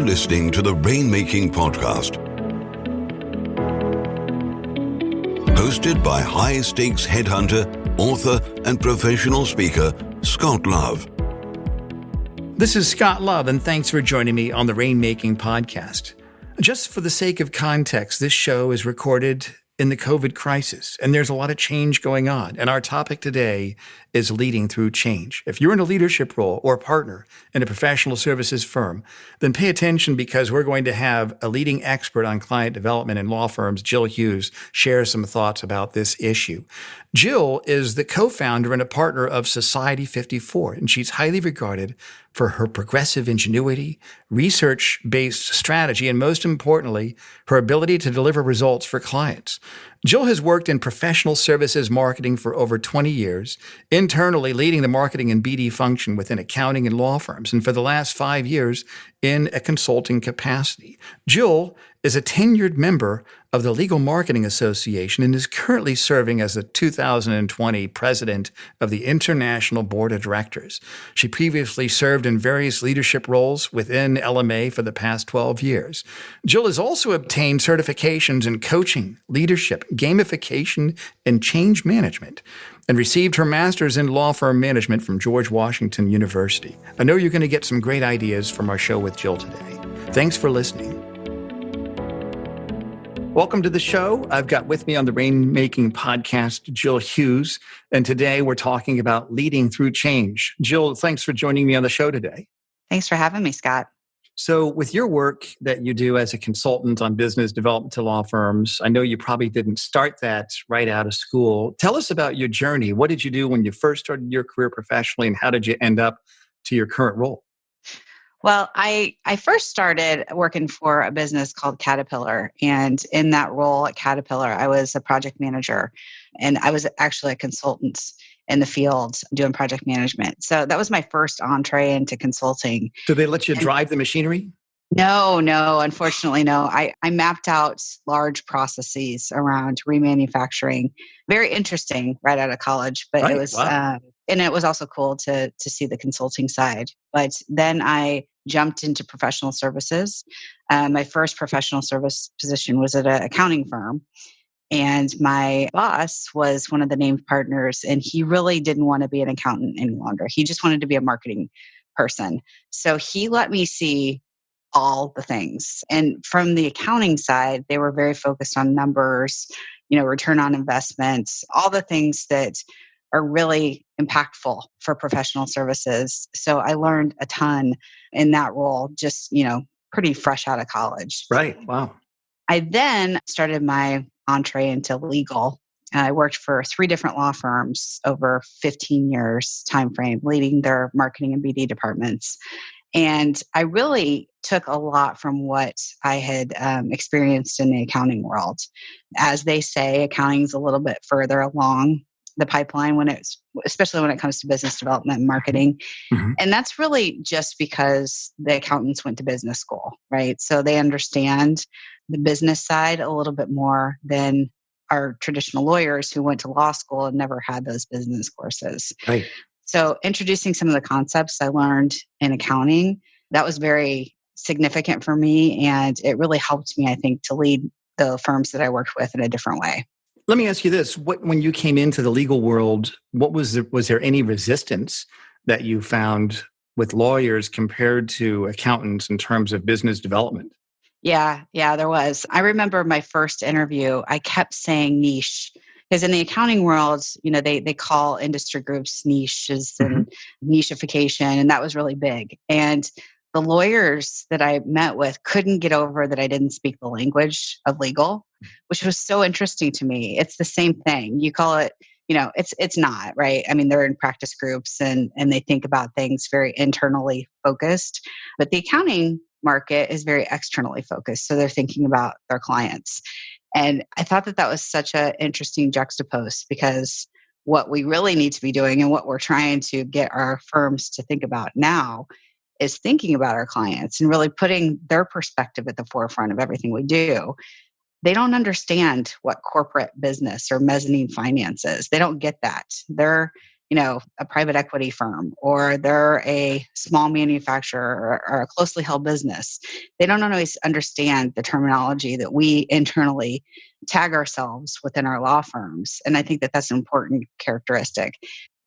listening to the Rainmaking Podcast, hosted by high-stakes headhunter, author, and professional speaker, Scott Love. This is Scott Love, and thanks for joining me on the Rainmaking Podcast. Just for the sake of context, this show is recorded in the COVID crisis, and there's a lot of change going on. And our topic today is leading through change. If you're in a leadership role or partner in a professional services firm, then pay attention because we're going to have a leading expert on client development in law firms, Jill Huse, share some thoughts about this issue. Jill is the co-founder and a partner of Society 54, and she's highly regarded for her progressive ingenuity, research-based strategy, and most importantly, her ability to deliver results for clients. Jill has worked in professional services marketing for over 20 years, internally leading the marketing and BD function within accounting and law firms, and for the last 5 years in a consulting capacity. Jill is a tenured member of the Legal Marketing Association and is currently serving as the 2020 president of the International Board of Directors. She previously served in various leadership roles within LMA for the past 12 years. Jill has also obtained certifications in coaching, leadership, gamification, and change management, and received her master's in law firm management from George Washington University. I know you're going to get some great ideas from our show with Jill today. Thanks for listening. Welcome to the show. I've got with me on the Rainmaking Podcast, Jill Huse, and today we're talking about leading through change. Jill, thanks for joining me on the show today. Thanks for having me, Scott. So with your work that you do as a consultant on business development to law firms, I know you probably didn't start that right out of school. Tell us about your journey. What did you do when you first started your career professionally, and how did you end up to your current role? Well, I first started working for a business called Caterpillar. And in that role at Caterpillar, I was a project manager. And I was actually a consultant in the field doing project management. So that was my first entree into consulting. Do they let you drive the machinery? No, unfortunately, no. I mapped out large processes around remanufacturing. Very interesting right out of college, but right. It was, wow. And it was also cool to see the consulting side. But then I jumped into professional services. My first professional service position was at an accounting firm. And my boss was one of the named partners, and he really didn't want to be an accountant any longer. He just wanted to be a marketing person. So he let me see all the things. And from the accounting side, they were very focused on numbers, return on investments, all the things that are really impactful for professional services. So I learned a ton in that role, just, pretty fresh out of college. Right. Wow. I then started my entree into legal. I worked for 3 different law firms over 15 years timeframe, leading their marketing and BD departments. And I really took a lot from what I had experienced in the accounting world. As they say, accounting is a little bit further along the pipeline especially when it comes to business development and marketing. Mm-hmm. And that's really just because the accountants went to business school, right? So they understand the business side a little bit more than our traditional lawyers who went to law school and never had those business courses. Right. So introducing some of the concepts I learned in accounting, that was very significant for me. And it really helped me, I think, to lead the firms that I worked with in a different way. Let me ask you this. When you came into the legal world, was there any resistance that you found with lawyers compared to accountants in terms of business development? Yeah, there was. I remember my first interview, I kept saying niche. Because in the accounting world, they call industry groups niches and nicheification, and that was really big. And the lawyers that I met with couldn't get over that I didn't speak the language of legal, which was so interesting to me. It's the same thing. You call it, it's not, right? I mean, they're in practice groups and they think about things very internally focused, but the accounting market is very externally focused. So they're thinking about their clients. And I thought that was such an interesting juxtapose because what we really need to be doing and what we're trying to get our firms to think about now is thinking about our clients and really putting their perspective at the forefront of everything we do. They don't understand what corporate business or mezzanine finance is. They don't get that. They're a private equity firm, or they're a small manufacturer or a closely held business. They don't always understand the terminology that we internally tag ourselves within our law firms. And I think that that's an important characteristic.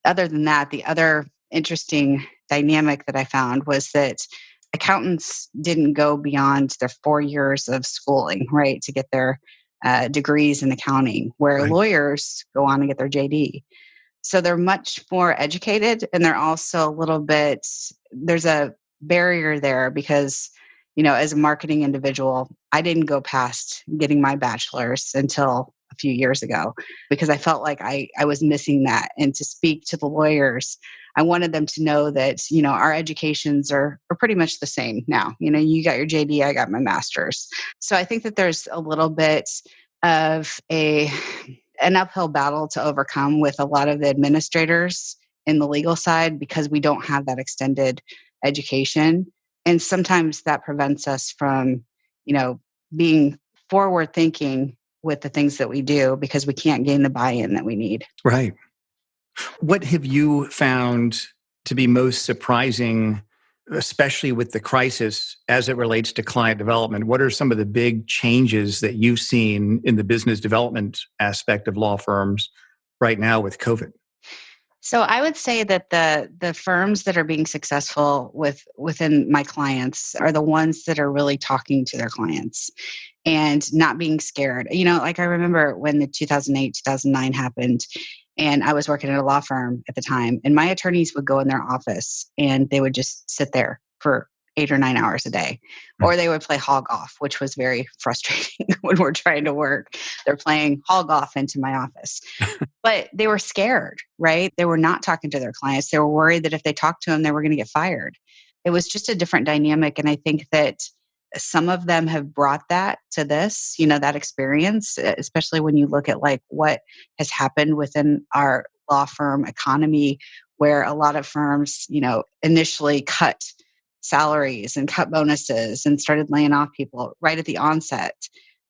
Other than that, the other interesting dynamic that I found was that accountants didn't go beyond their 4 years of schooling, right, to get their degrees in accounting, where Right. lawyers go on to get their JD. So they're much more educated, and they're also a little bit, there's a barrier there because, as a marketing individual, I didn't go past getting my bachelor's until a few years ago because I felt like I was missing that. And to speak to the lawyers, I wanted them to know that, our educations are pretty much the same now. You got your JD, I got my master's. So I think that there's a little bit of an uphill battle to overcome with a lot of the administrators in the legal side because we don't have that extended education. And sometimes that prevents us from, being forward thinking with the things that we do because we can't gain the buy-in that we need. Right. What have you found to be most surprising, especially with the crisis as it relates to client development? What are some of the big changes that you've seen in the business development aspect of law firms right now with COVID? So I would say that the firms that are being successful within my clients are the ones that are really talking to their clients and not being scared. Like I remember when the 2008, 2009 happened, and I was working at a law firm at the time, and my attorneys would go in their office and they would just sit there for 8 or 9 hours a day, or they would play hall golf, which was very frustrating when we're trying to work. They're playing hall golf into my office. But they were scared, right? They were not talking to their clients. They were worried that if they talked to them, they were going to get fired. It was just a different dynamic. And I think that some of them have brought that to this, that experience, especially when you look at like what has happened within our law firm economy, where a lot of firms, initially cut salaries and cut bonuses and started laying off people right at the onset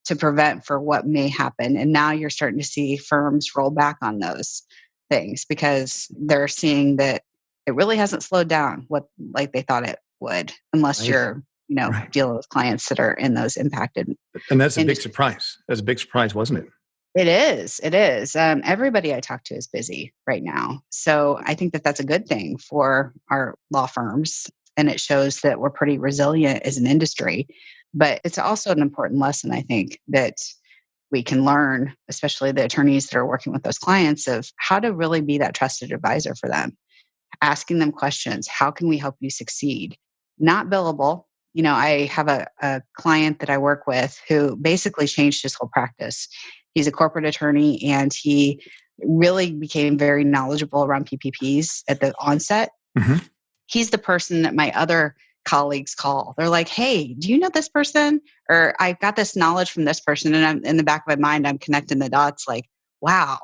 to prevent for what may happen. And now you're starting to see firms roll back on those things because they're seeing that it really hasn't slowed down like they thought it would, unless Right. you're, Right. dealing with clients that are in those impacted. And that's a big industries. surprise. That's a big surprise, wasn't it? It is. It is. Everybody I talk to is busy right now. So I think that that's a good thing for our law firms. And it shows that we're pretty resilient as an industry. But it's also an important lesson, I think, that we can learn, especially the attorneys that are working with those clients, of how to really be that trusted advisor for them, asking them questions. How can we help you succeed? Not billable. I have a client that I work with who basically changed his whole practice. He's a corporate attorney and he really became very knowledgeable around PPPs at the onset. Mm-hmm. He's the person that my other colleagues call. They're like, hey, do you know this person? Or I got this knowledge from this person. And I'm in the back of my mind, I'm connecting the dots like, wow,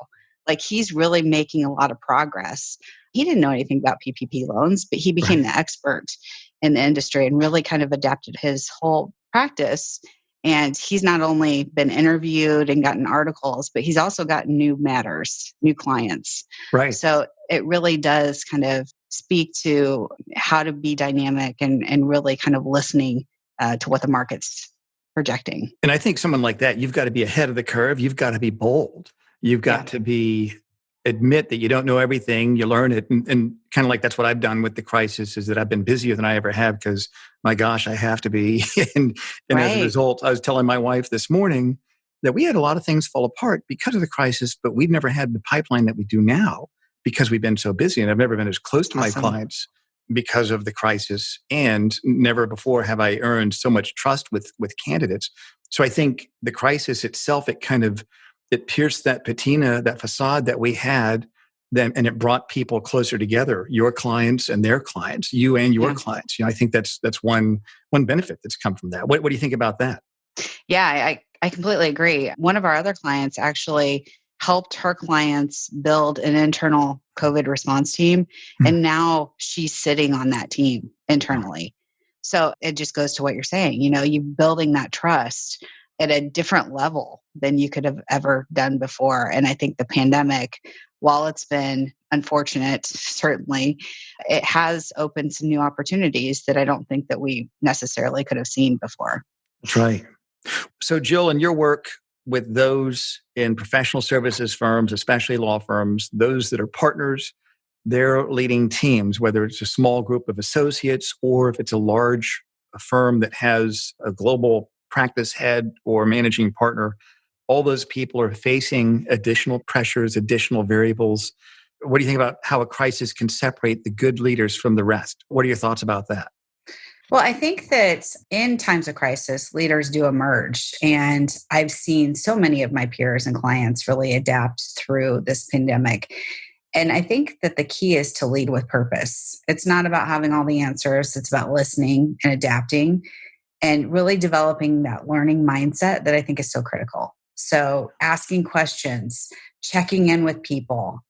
like he's really making a lot of progress. He didn't know anything about PPP loans, but he became the expert in the industry and really kind of adapted his whole practice. And he's not only been interviewed and gotten articles, but he's also gotten new matters, new clients. Right. So it really does kind of speak to how to be dynamic and really kind of listening to what the market's projecting. And I think someone like that, you've got to be ahead of the curve. You've got to be bold. You've got to admit that you don't know everything. You learn it. And kind of like that's what I've done with the crisis, is that I've been busier than I ever have because, my gosh, I have to be. and as a result, I was telling my wife this morning that we had a lot of things fall apart because of the crisis, but we've never had the pipeline that we do now because we've been so busy. And I've never been as close to my clients because of the crisis. And never before have I earned so much trust with candidates. So I think the crisis itself, it pierced that patina, that facade that we had then, and it brought people closer together, your clients and their clients, you and your clients. I think that's one benefit that's come from that. What do you think about that? Yeah, I completely agree. One of our other clients actually helped her clients build an internal COVID response team. And now she's sitting on that team internally. So it just goes to what you're saying, you building that trust at a different level than you could have ever done before. And I think the pandemic while it's been unfortunate, certainly, it has opened some new opportunities that I don't think that we necessarily could have seen before. That's right. So, Jill, in your work with those in professional services firms, especially law firms, those that are partners, they're leading teams, whether it's a small group of associates or if it's a large firm that has a global practice head or managing partner, all those people are facing additional pressures, additional variables. What do you think about how a crisis can separate the good leaders from the rest? What are your thoughts about that? Well, I think that in times of crisis, leaders do emerge. And I've seen so many of my peers and clients really adapt through this pandemic. And I think that the key is to lead with purpose. It's not about having all the answers, it's about listening and adapting and really developing that learning mindset that I think is so critical. So asking questions, checking in with people,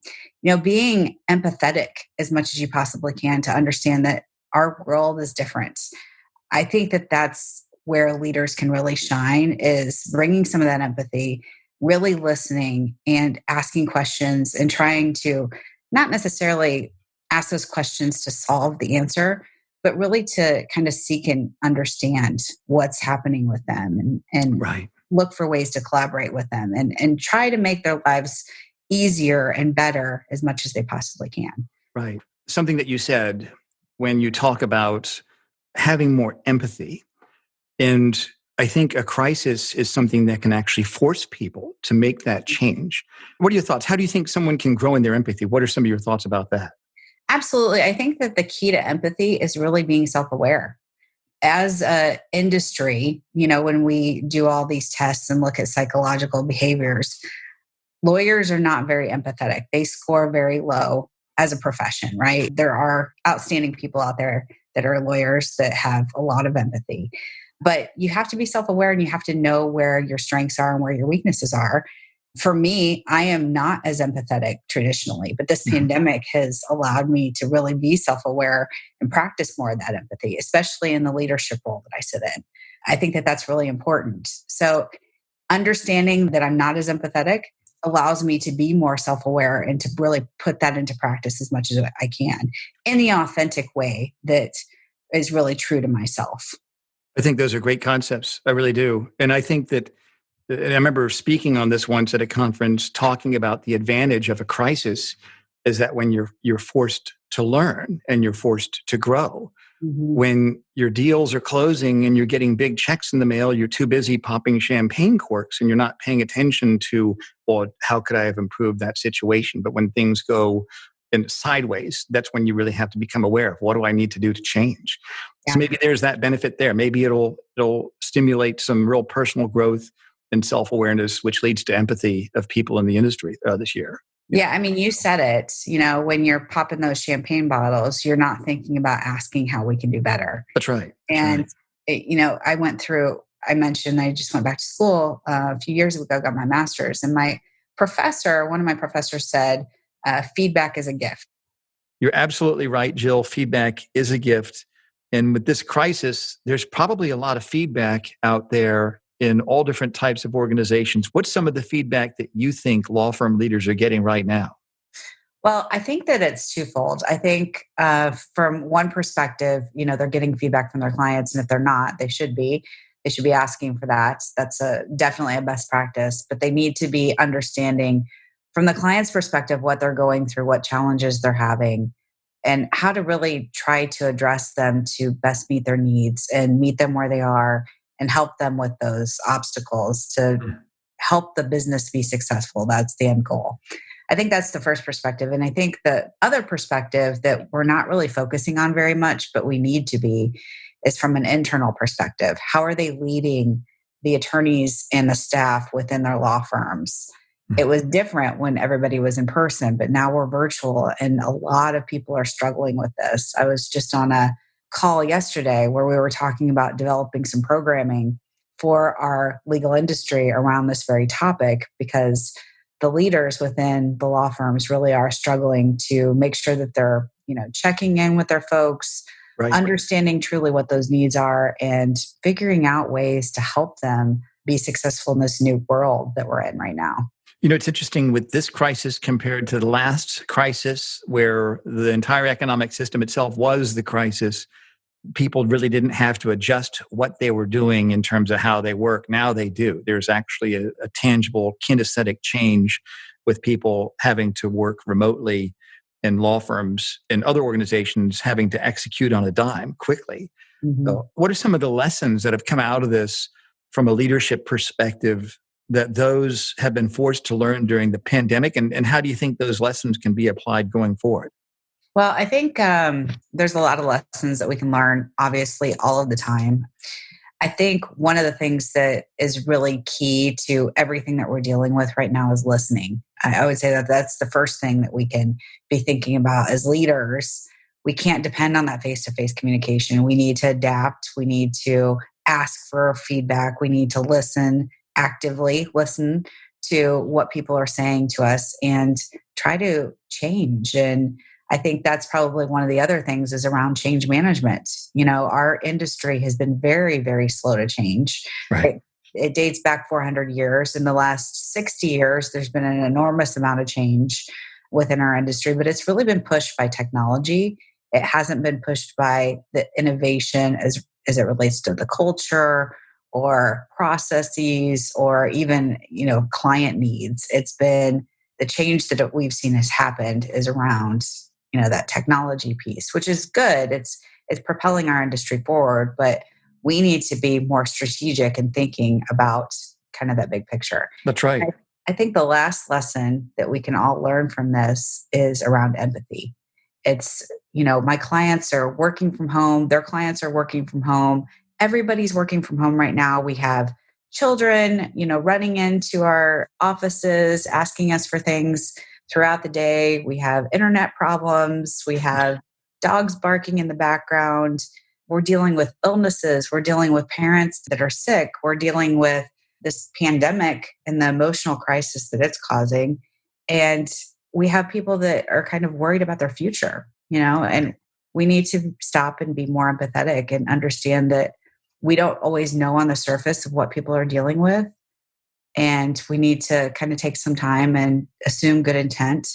being empathetic as much as you possibly can to understand that our world is different. I think that that's where leaders can really shine, is bringing some of that empathy, really listening and asking questions and trying to not necessarily ask those questions to solve the answer, but really to kind of seek and understand what's happening with them and Right. look for ways to collaborate with them and try to make their lives easier and better as much as they possibly can. Right. Something that you said when you talk about having more empathy. And I think a crisis is something that can actually force people to make that change. What are your thoughts? How do you think someone can grow in their empathy? What are some of your thoughts about that? Absolutely. I think that the key to empathy is really being self-aware. As an industry, when we do all these tests and look at psychological behaviors, lawyers are not very empathetic. They score very low as a profession, right? There are outstanding people out there that are lawyers that have a lot of empathy. But you have to be self-aware and you have to know where your strengths are and where your weaknesses are. For me, I am not as empathetic traditionally, but this pandemic has allowed me to really be self-aware and practice more of that empathy, especially in the leadership role that I sit in. I think that that's really important. So understanding that I'm not as empathetic allows me to be more self-aware and to really put that into practice as much as I can in the authentic way that is really true to myself. I think those are great concepts. I really do. And I think that, and I remember speaking on this once at a conference, talking about the advantage of a crisis is that when you're forced to learn and you're forced to grow. When your deals are closing and you're getting big checks in the mail, you're too busy popping champagne corks and you're not paying attention to, well, how could I have improved that situation? But when things go sideways, that's when you really have to become aware of what do I need to do to change. Yeah. So maybe there's that benefit there. Maybe it'll stimulate some real personal growth and self-awareness, which leads to empathy of people in the industry this year. Yeah, I mean, you said it, when you're popping those champagne bottles, you're not thinking about asking how we can do better. That's right. And, I mentioned I just went back to school a few years ago, got my master's, and one of my professors said, feedback is a gift. You're absolutely right, Jill. Feedback is a gift. And with this crisis, there's probably a lot of feedback out there in all different types of organizations. What's some of the feedback that you think law firm leaders are getting right now? Well, I think that it's twofold. I think from one perspective, they're getting feedback from their clients, and if they're not, they should be asking for that. That's definitely a best practice, but they need to be understanding from the client's perspective what they're going through, what challenges they're having, and how to really try to address them to best meet their needs and meet them where they are and help them with those obstacles to help the business be successful. That's the end goal. I think that's the first perspective. And I think the other perspective that we're not really focusing on very much, but we need to be, is from an internal perspective. How are they leading the attorneys and the staff within their law firms? It was different when everybody was in person, but now we're virtual and a lot of people are struggling with this. I was just on a call yesterday where we were talking about developing some programming for our legal industry around this very topic, because the leaders within the law firms really are struggling to make sure that they're, checking in with their folks, right, understanding truly what those needs are and figuring out ways to help them be successful in this new world that we're in right now. It's interesting with this crisis compared to the last crisis where the entire economic system itself was the crisis. People really didn't have to adjust what they were doing in terms of how they work. Now they do. There's actually a tangible kinesthetic change with people having to work remotely in law firms and other organizations having to execute on a dime quickly. Mm-hmm. So what are some of the lessons that have come out of this from a leadership perspective that those have been forced to learn during the pandemic? And how do you think those lessons can be applied going forward? Well, I think there's a lot of lessons that we can learn, obviously, all of the time. I think one of the things that is really key to everything that we're dealing with right now is listening. I would say that that's the first thing that we can be thinking about as leaders. We can't depend on that face-to-face communication. We need to adapt. We need to ask for feedback. We need to actively listen to what people are saying to us and try to change. And I think that's probably one of the other things is around change management. Our industry has been very, very slow to change. Right. It dates back 400 years. In the last 60 years, there's been an enormous amount of change within our industry, but it's really been pushed by technology. It hasn't been pushed by the innovation as it relates to the culture or processes or even, client needs. It's been the change that we've seen has happened is around, that technology piece, which is good. It's propelling our industry forward, but we need to be more strategic in thinking about kind of that big picture. That's right. I think the last lesson that we can all learn from this is around empathy. It's, my clients are working from home. Their clients are working from home. Everybody's working from home right now. We have children, running into our offices, asking us for things throughout the day. We have internet problems. We have dogs barking in the background. We're dealing with illnesses. We're dealing with parents that are sick. We're dealing with this pandemic and the emotional crisis that it's causing. And we have people that are kind of worried about their future, and we need to stop and be more empathetic and understand that we don't always know on the surface of what people are dealing with. And we need to kind of take some time and assume good intent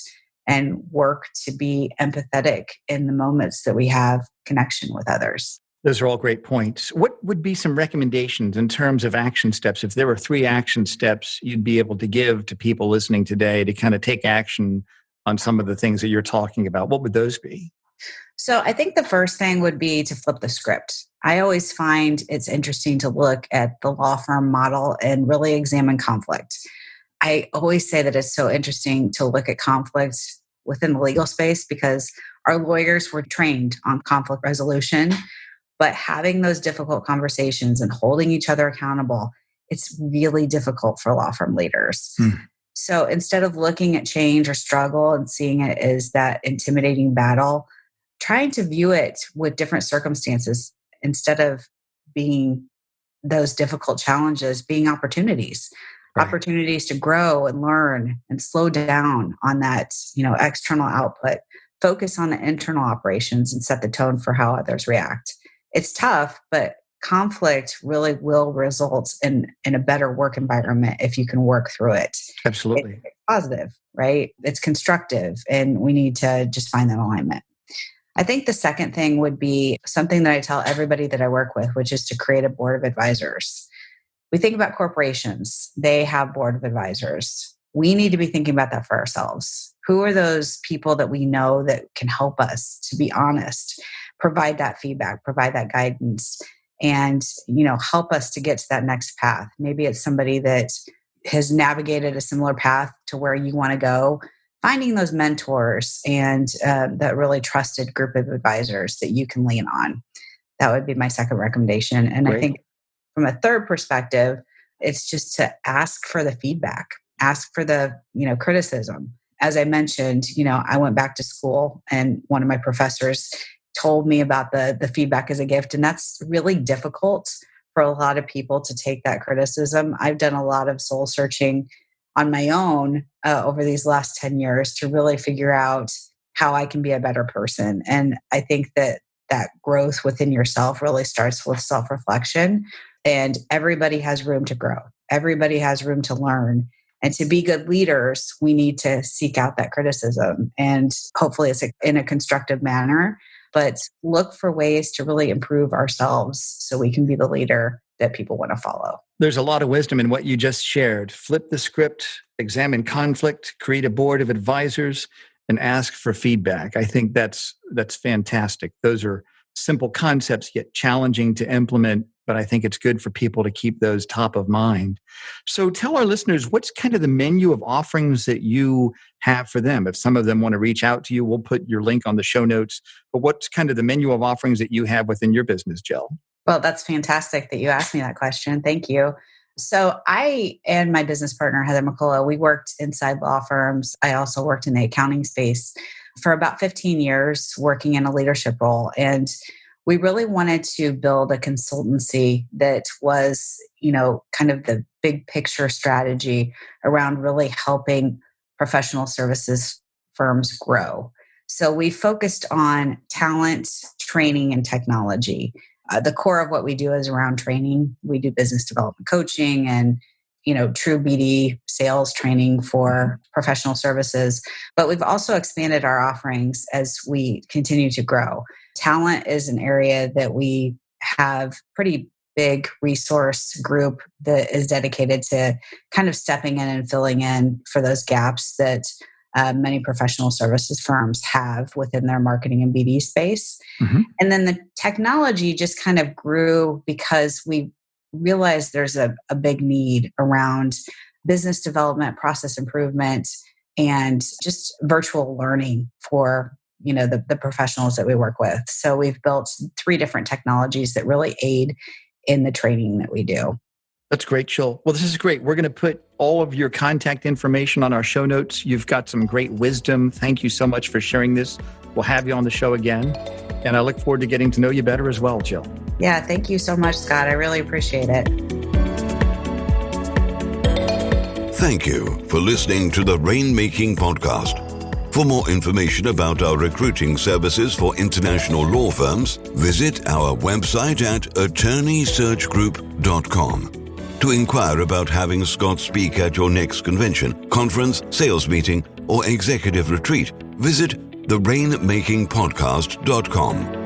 and work to be empathetic in the moments that we have connection with others. Those are all great points. What would be some recommendations in terms of action steps? If there were 3 action steps you'd be able to give to people listening today to kind of take action on some of the things that you're talking about, what would those be? So I think the first thing would be to flip the script. I always find it's interesting to look at the law firm model and really examine conflict. I always say that it's so interesting to look at conflict within the legal space because our lawyers were trained on conflict resolution, but having those difficult conversations and holding each other accountable, it's really difficult for law firm leaders. So instead of looking at change or struggle and seeing it as that intimidating battle, trying to view it with different circumstances instead of being those difficult challenges, being opportunities, Right. Opportunities to grow and learn and slow down on that, external output, focus on the internal operations and set the tone for how others react. It's tough, but conflict really will result in a better work environment if you can work through it. Absolutely. It's positive, right? It's constructive, and we need to just find that alignment. I think the second thing would be something that I tell everybody that I work with, which is to create a board of advisors. We think about corporations. They have board of advisors. We need to be thinking about that for ourselves. Who are those people that we know that can help us to be honest, provide that feedback, provide that guidance, and, help us to get to that next path? Maybe it's somebody that has navigated a similar path to where you want to go. Finding those mentors and that really trusted group of advisors that you can lean on. That would be my second recommendation. And Great. I think from a third perspective, it's just to ask for the feedback, ask for the, criticism. As I mentioned, I went back to school and one of my professors told me about the feedback as a gift. And that's really difficult for a lot of people to take that criticism. I've done a lot of soul searching on my own over these last 10 years to really figure out how I can be a better person. And I think that growth within yourself really starts with self-reflection, and everybody has room to grow. Everybody has room to learn. And to be good leaders, we need to seek out that criticism. And hopefully it's in a constructive manner, but look for ways to really improve ourselves so we can be the leader that people want to follow. There's a lot of wisdom in what you just shared. Flip the script, examine conflict, create a board of advisors, and ask for feedback. I think that's fantastic. Those are simple concepts, yet challenging to implement, but I think it's good for people to keep those top of mind. So tell our listeners, what's kind of the menu of offerings that you have for them? If some of them want to reach out to you, we'll put your link on the show notes. But what's kind of the menu of offerings that you have within your business, Jill? Well, that's fantastic that you asked me that question. Thank you. So I and my business partner, Heather McCullough, we worked inside law firms. I also worked in the accounting space for about 15 years, working in a leadership role. And we really wanted to build a consultancy that was, kind of the big picture strategy around really helping professional services firms grow. So we focused on talent, training, and technology. The core of what we do is around training. We do business development coaching and, true BD sales training for professional services. But we've also expanded our offerings as we continue to grow. Talent is an area that we have pretty big resource group that is dedicated to kind of stepping in and filling in for those gaps that many professional services firms have within their marketing and BD space. Mm-hmm. And then the technology just kind of grew because we realized there's a big need around business development, process improvement, and just virtual learning for the professionals that we work with. So we've built 3 different technologies that really aid in the training that we do. That's great, Jill. Well, this is great. We're going to put all of your contact information on our show notes. You've got some great wisdom. Thank you so much for sharing this. We'll have you on the show again. And I look forward to getting to know you better as well, Jill. Yeah, thank you so much, Scott. I really appreciate it. Thank you for listening to the Rainmaking Podcast. For more information about our recruiting services for international law firms, visit our website at attorneysearchgroup.com. To inquire about having Scott speak at your next convention, conference, sales meeting, or executive retreat, visit therainmakingpodcast.com.